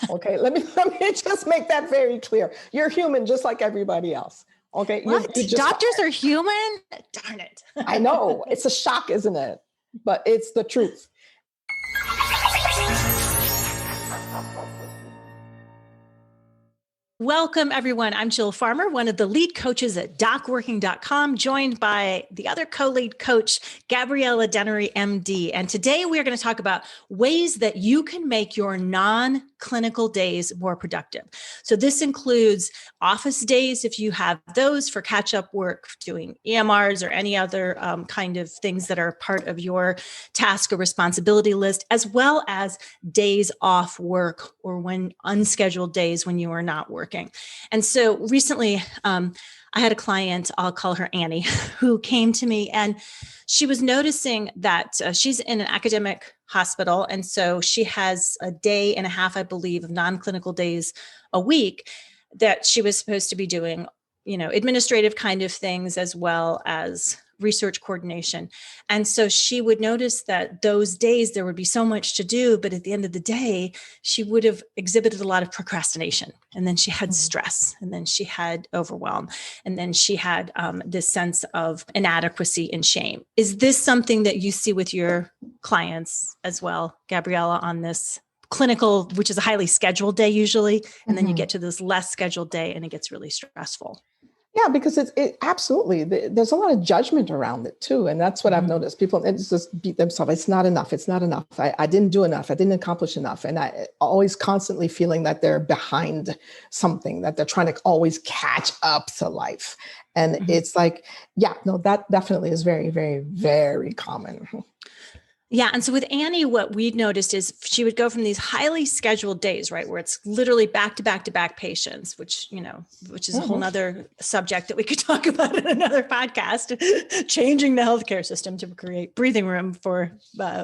Okay, let me just make that very clear. You're human just like everybody else. Okay, What? you're just Doctors fine. are human? Darn it. I know it's a shock, isn't it? But it's the truth. Welcome, everyone. I'm Jill Farmer, one of the lead coaches at docworking.com, joined by the other co-lead coach, Gabriella Dennery, MD. And today we are going to talk about ways that you can make your non-clinical days more productive. So this includes office days, if you have those for catch-up work, doing EMRs or any other kind of things that are part of your task or responsibility list, as well as days off work or when unscheduled days when you are not working. And so recently, I had a client, I'll call her Annie, who came to me and she was noticing that she's in an academic hospital. And so she has a day and a half, I believe, of non-clinical days a week that she was supposed to be doing, administrative kind of things as well as research coordination. And so she would notice that those days there would be so much to do, but at the end of the day, she would have exhibited a lot of procrastination. And then she had stress, and then she had overwhelm, and then she had this sense of inadequacy and shame. Is this something that you see with your clients as well, Gabriella, on this clinical, which is a highly scheduled day usually, and then you get to this less scheduled day and it gets really stressful? Yeah, because it absolutely, there's a lot of judgment around it too. And that's what I've noticed. People just beat themselves. It's not enough. It's not enough. I didn't do enough. I didn't accomplish enough. And I always constantly feeling that they're behind something, that they're trying to always catch up to life. And it's like, yeah, no, that definitely is very, very, very common. Yeah. And so with Annie, what we'd noticed is she would go from these highly scheduled days, right, where it's literally back to back to back patients, which is a whole nother subject that we could talk about in another podcast, changing the healthcare system to create breathing room for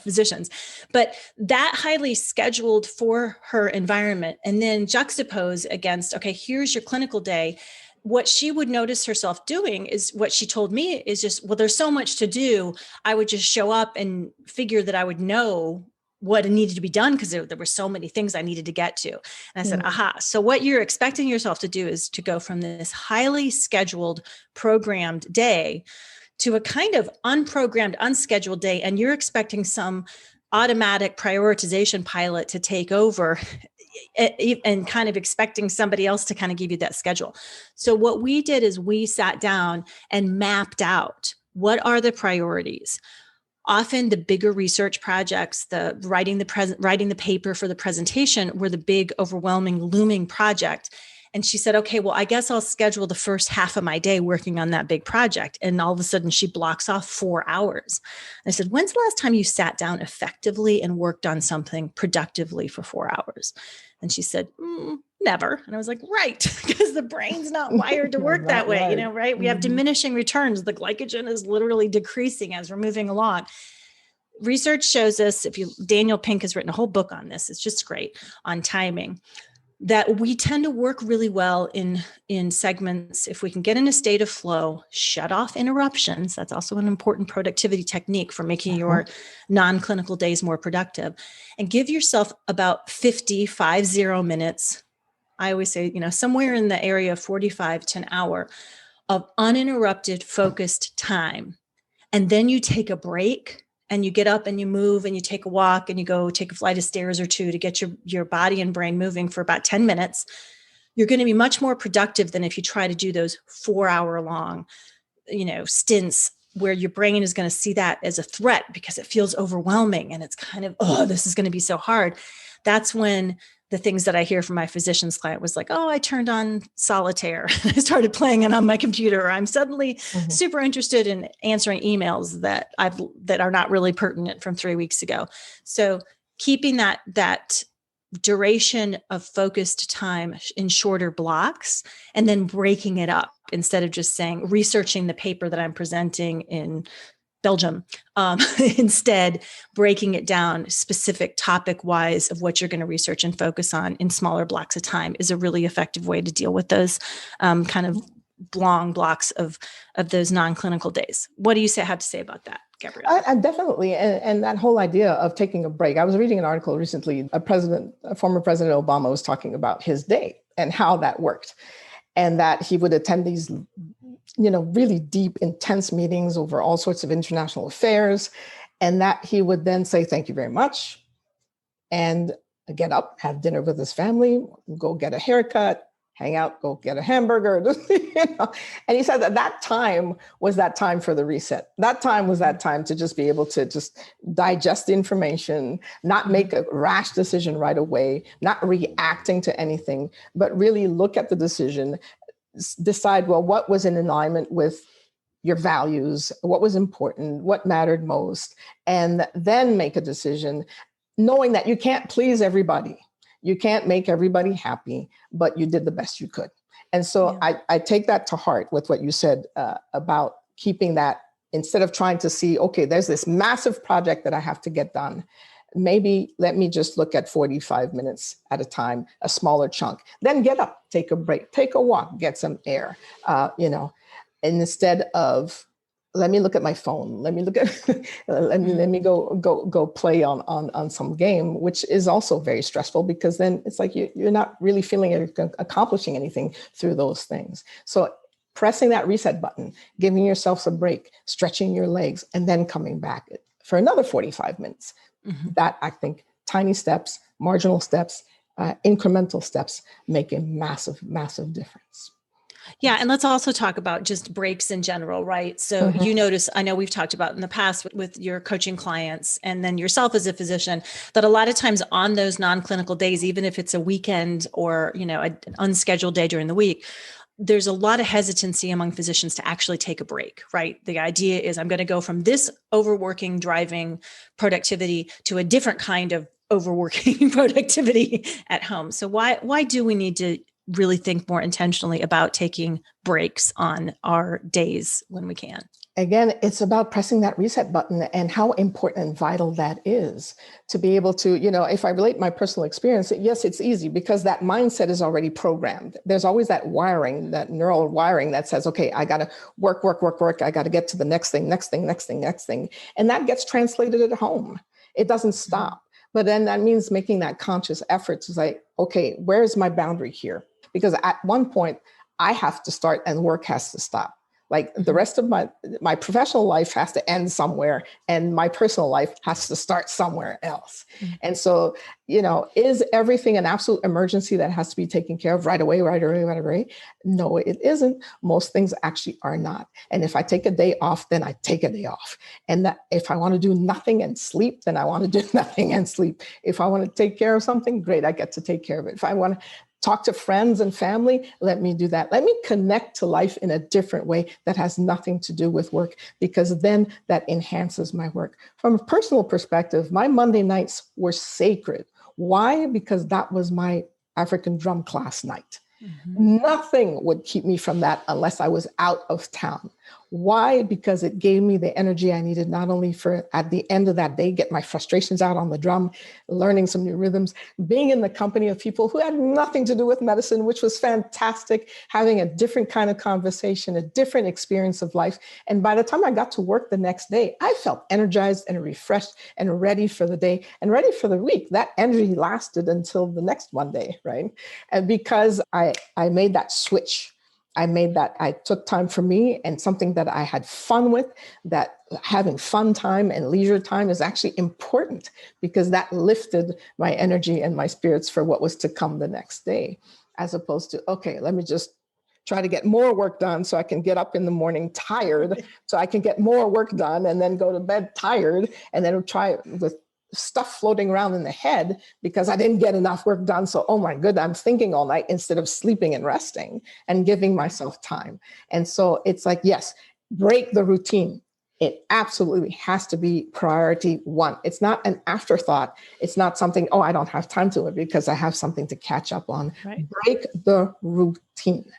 physicians. But that highly scheduled for her environment, and then juxtapose against, okay, here's your clinical day. What she would notice herself doing is what she told me is just, well, there's so much to do. I would just show up and figure that I would know what needed to be done because there were so many things I needed to get to. And I said, aha. So what you're expecting yourself to do is to go from this highly scheduled, programmed day to a kind of unprogrammed, unscheduled day. And you're expecting some automatic prioritization pilot to take over and kind of expecting somebody else to kind of give you that schedule. So what we did is we sat down and mapped out what are the priorities. Often the bigger research projects, the writing the paper for the presentation were the big, overwhelming, looming project. And she said, okay, well, I guess I'll schedule the first half of my day working on that big project. And all of a sudden she blocks off 4 hours. And I said, when's the last time you sat down effectively and worked on something productively for 4 hours? And she said, never. And I was like, right, because the brain's not wired to work that way, right? We have diminishing returns. The glycogen is literally decreasing as we're moving along. Research shows us, Daniel Pink has written a whole book on this. It's just great on timing, that we tend to work really well in segments. If we can get in a state of flow, shut off interruptions. That's also an important productivity technique for making your non-clinical days more productive, and give yourself about 50 minutes. I always say, somewhere in the area of 45 to an hour of uninterrupted, focused time. And then you take a break and you get up and you move and you take a walk and you go take a flight of stairs or two to get your body and brain moving for about 10 minutes, you're going to be much more productive than if you try to do those 4-hour long, stints where your brain is going to see that as a threat because it feels overwhelming and it's kind of, this is going to be so hard. That's when the things that I hear from my physician's client was like, I turned on solitaire. I started playing it on my computer. Or I'm suddenly super interested in answering emails that are not really pertinent from 3 weeks ago. So keeping that duration of focused time in shorter blocks and then breaking it up instead of just saying, researching the paper that I'm presenting in Belgium, instead breaking it down specific topic wise of what you're going to research and focus on in smaller blocks of time is a really effective way to deal with those kind of long blocks of those non-clinical days. What do you have to say about that, Gabriella? I definitely. And that whole idea of taking a break. I was reading an article recently, former President Obama was talking about his day and how that worked. And that he would attend these, really deep, intense meetings over all sorts of international affairs. And that he would then say, thank you very much. And get up, have dinner with his family, go get a haircut, hang out, go get a hamburger. And he said that time was that time for the reset. That time was that time to just be able to just digest the information, not make a rash decision right away, not reacting to anything, but really look at the decision, decide, well, what was in alignment with your values, what was important, what mattered most, and then make a decision, knowing that you can't please everybody. You can't make everybody happy, but you did the best you could. And so I take that to heart with what you said about keeping that, instead of trying to see, okay, there's this massive project that I have to get done. Maybe let me just look at 45 minutes at a time, a smaller chunk, then get up, take a break, take a walk, get some air, and instead of, let me look at my phone. Let me look at, let me go play on some game, which is also very stressful, because then it's like you're not really feeling you're accomplishing anything through those things. So pressing that reset button, giving yourself a break, stretching your legs, and then coming back for another 45 minutes. That, I think, tiny steps, marginal steps, incremental steps make a massive, massive difference. Yeah. And let's also talk about just breaks in general, right? So you notice, I know we've talked about in the past with your coaching clients and then yourself as a physician, that a lot of times on those non-clinical days, even if it's a weekend or, an unscheduled day during the week, there's a lot of hesitancy among physicians to actually take a break, right? The idea is I'm going to go from this overworking, driving productivity to a different kind of overworking productivity at home. So why do we need to really think more intentionally about taking breaks on our days when we can? Again, it's about pressing that reset button and how important and vital that is to be able to, if I relate my personal experience, yes, it's easy because that mindset is already programmed. There's always that wiring, that neural wiring that says, okay, I got to work. I got to get to the next thing. And that gets translated at home. It doesn't stop. But then that means making that conscious effort to say, okay, where's my boundary here? Because at one point I have to start and work has to stop. Like the rest of my professional life has to end somewhere and my personal life has to start somewhere else. And so, is everything an absolute emergency that has to be taken care of right away? No, it isn't. Most things actually are not. And if I take a day off, then I take a day off. And that if I want to do nothing and sleep, then I want to do nothing and sleep. If I want to take care of something, great, I get to take care of it. If I want to talk to friends and family, let me do that. Let me connect to life in a different way that has nothing to do with work, because then that enhances my work. From a personal perspective, my Monday nights were sacred. Why? Because that was my African drum class night. Nothing would keep me from that unless I was out of town. Why? Because it gave me the energy I needed, not only for at the end of that day, get my frustrations out on the drum, learning some new rhythms, being in the company of people who had nothing to do with medicine, which was fantastic, having a different kind of conversation, a different experience of life. And by the time I got to work the next day, I felt energized and refreshed and ready for the day and ready for the week. That energy lasted until the next Monday, right? And because I made that switch, I took time for me and something that I had fun with, that having fun time and leisure time is actually important because that lifted my energy and my spirits for what was to come the next day, as opposed to, okay, let me just try to get more work done so I can get up in the morning tired, so I can get more work done and then go to bed tired and then try with stuff floating around in the head because I didn't get enough work done. So, oh my goodness, I'm thinking all night instead of sleeping and resting and giving myself time. And so it's like, yes, break the routine. It absolutely has to be priority one. It's not an afterthought. It's not something, oh, I don't have time to it because I have something to catch up on. Right. Break the routine.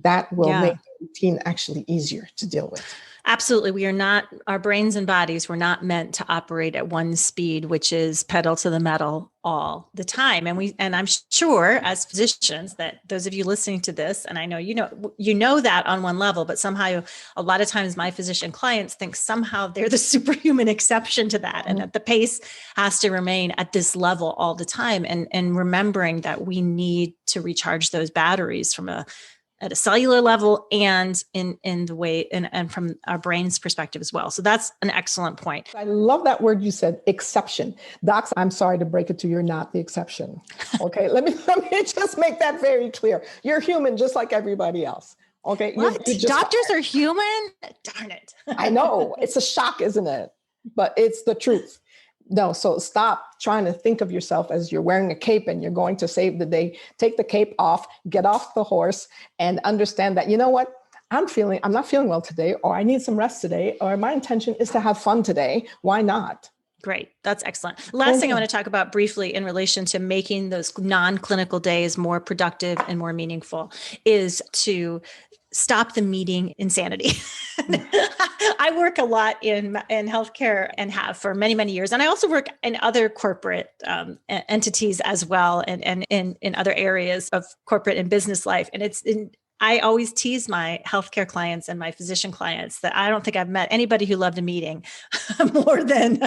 That will make routine actually easier to deal with. Absolutely. We are not, our brains and bodies were not meant to operate at one speed, which is pedal to the metal all the time. And I'm sure as physicians that those of you listening to this, and I know, you know that on one level, but somehow a lot of times my physician clients think somehow they're the superhuman exception to that. And that the pace has to remain at this level all the time. And remembering that we need to recharge those batteries at a cellular level and in the way and from our brain's perspective as well. So that's an excellent point. I love that word you said, exception. Docs, I'm sorry to break it to you, you're not the exception. Okay, let me just make that very clear. You're human just like everybody else. Okay. What? Doctors are human? Darn it. I know. It's a shock, isn't it? But it's the truth. No, so stop trying to think of yourself as you're wearing a cape and you're going to save the day. Take the cape off, get off the horse, and understand that, you know what? I'm not feeling well today, or I need some rest today, or my intention is to have fun today. Why not? Great. That's excellent. Last thing I want to talk about briefly in relation to making those non-clinical days more productive and more meaningful is to stop the meeting insanity. I work a lot in healthcare and have for many, many years. And I also work in other corporate entities as well, and in other areas of corporate and business life. And I always tease my healthcare clients and my physician clients that I don't think I've met anybody who loved a meeting more than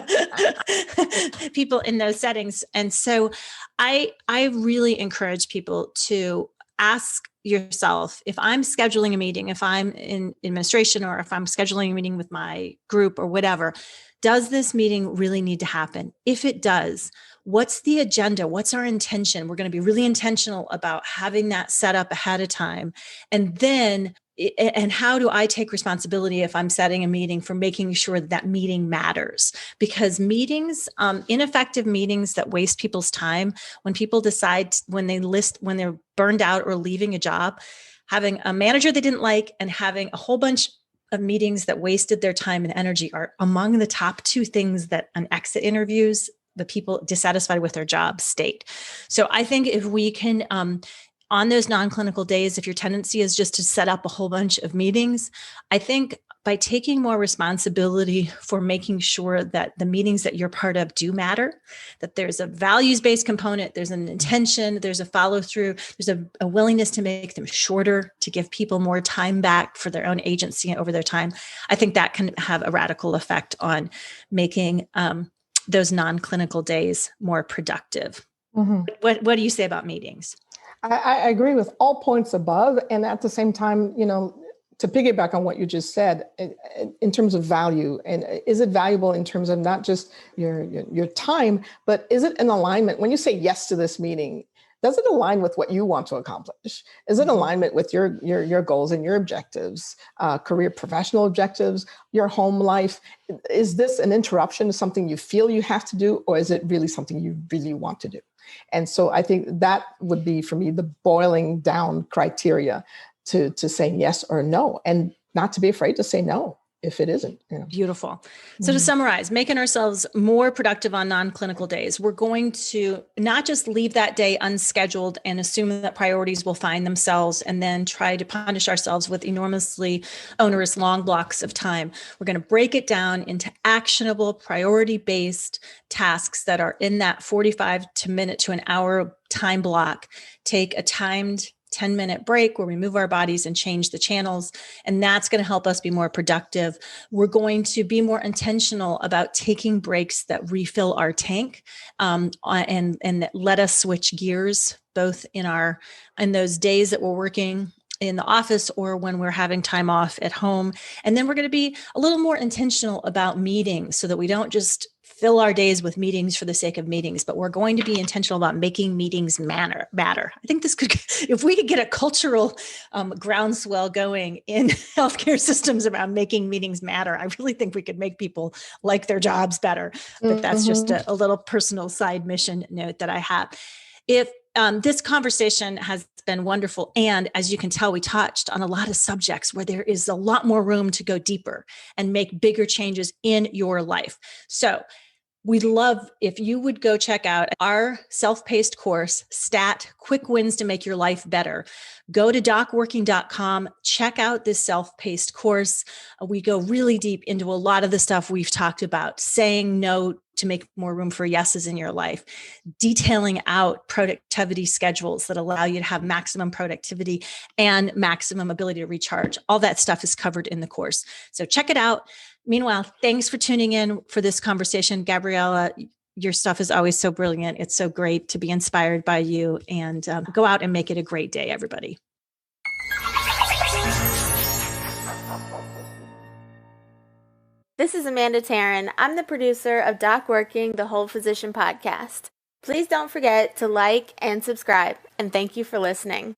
people in those settings. And so I really encourage people to ask yourself, if I'm scheduling a meeting, if I'm in administration, or if I'm scheduling a meeting with my group or whatever, does this meeting really need to happen? If it does, what's the agenda? What's our intention? We're going to be really intentional about having that set up ahead of time. And then, and how do I take responsibility if I'm setting a meeting for making sure that meeting matters? Because meetings, ineffective meetings that waste people's time, when people decide, when they're burned out or leaving a job, having a manager they didn't like and having a whole bunch of meetings that wasted their time and energy are among the top two things that on exit interviews, the people dissatisfied with their job state. So I think if we can, on those non-clinical days, if your tendency is just to set up a whole bunch of meetings, I think by taking more responsibility for making sure that the meetings that you're part of do matter, that there's a values-based component, there's an intention, there's a follow-through, there's a willingness to make them shorter, to give people more time back for their own agency over their time, I think that can have a radical effect on making those non-clinical days more productive. Mm-hmm. What do you say about meetings? I agree with all points above. And at the same time, to piggyback on what you just said, in terms of value, and is it valuable in terms of not just your time, but is it in alignment? When you say yes to this meeting, does it align with what you want to accomplish? Is it in alignment with your goals and your objectives, career, professional objectives, your home life? Is this an interruption to something you feel you have to do, or is it really something you really want to do? And so I think that would be, for me, the boiling down criteria to saying yes or no, and not to be afraid to say no if it isn't. Beautiful. So to summarize, making ourselves more productive on non-clinical days, we're going to not just leave that day unscheduled and assume that priorities will find themselves and then try to punish ourselves with enormously onerous long blocks of time. We're going to break it down into actionable, priority-based tasks that are in that 45 minute to an hour time block. Take a timed 10-minute break where we move our bodies and change the channels. And that's going to help us be more productive. We're going to be more intentional about taking breaks that refill our tank, and that let us switch gears, both in those days that we're working in the office or when we're having time off at home. And then we're going to be a little more intentional about meetings so that we don't just fill our days with meetings for the sake of meetings, but we're going to be intentional about making meetings matter. I think this could, if we could get a cultural groundswell going in healthcare systems around making meetings matter, I really think we could make people like their jobs better. But that's just a little personal side mission note that I have. If this conversation has been wonderful. And as you can tell, we touched on a lot of subjects where there is a lot more room to go deeper and make bigger changes in your life. So we'd love if you would go check out our self-paced course, STAT, Quick Wins to Make Your Life Better. Go to docworking.com, check out this self-paced course. We go really deep into a lot of the stuff we've talked about, saying no to make more room for yeses in your life, detailing out productivity schedules that allow you to have maximum productivity and maximum ability to recharge. All that stuff is covered in the course. So check it out. Meanwhile, thanks for tuning in for this conversation. Gabriella, your stuff is always so brilliant. It's so great to be inspired by you, and go out and make it a great day, everybody. This is Amanda Taran. I'm the producer of Doc Working, the Whole Physician podcast. Please don't forget to like and subscribe, and thank you for listening.